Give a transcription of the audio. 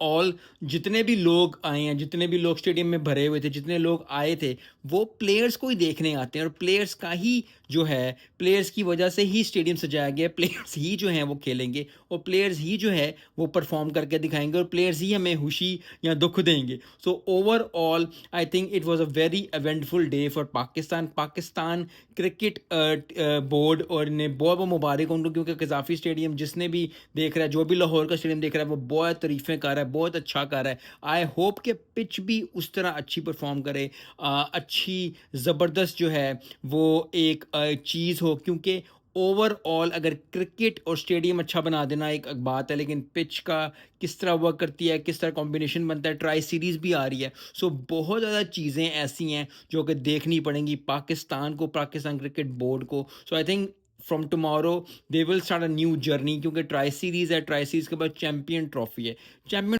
All जितने भी लोग आए हैं, जितने भी लोग स्टेडियम में भरे हुए थे, जितने लोग आए थे, वो प्लेयर्स को ही देखने आते हैं और प्लेयर्स का ही जो है, प्लेयर्स की वजह से ही स्टेडियम सजाया गया है, प्लेयर्स ही जो हैं वो खेलेंगे और प्लेयर्स ही जो है वो परफॉर्म करके दिखाएंगे और प्लेयर्स ही हमें खुशी या दुख देंगे। So overall I think it was a very eventful day for Pakistan. Pakistan cricket board और ने बहुत बहुत मुबारक उनको, क्योंकि कजाफी स्टेडियम जिसने भी देख रहा है, जो भी लाहौर का स्टेडियम देख रहा है, वो बहुत तारीफ़ें कर रहा है, बहुत अच्छा कर रहा है। आई होप कि पिच भी उस तरह अच्छी परफॉर्म करे, अच्छी ज़बरदस्त जो है वो एक चीज़ हो, क्योंकि ओवरऑल अगर क्रिकेट और स्टेडियम अच्छा बना देना एक बात है, लेकिन पिच का किस तरह वर्क करती है, किस तरह कॉम्बिनेशन बनता है, ट्राई सीरीज़ भी आ रही है। सो बहुत ज़्यादा चीज़ें ऐसी हैं जो कि देखनी पड़ेंगी पाकिस्तान को, पाकिस्तान क्रिकेट बोर्ड को। So I think from tomorrow they will start a new journey, क्योंकि ट्राई सीरीज़ है, ट्राई सीरीज़ के बाद चैंपियन ट्रॉफी है। चैंपियन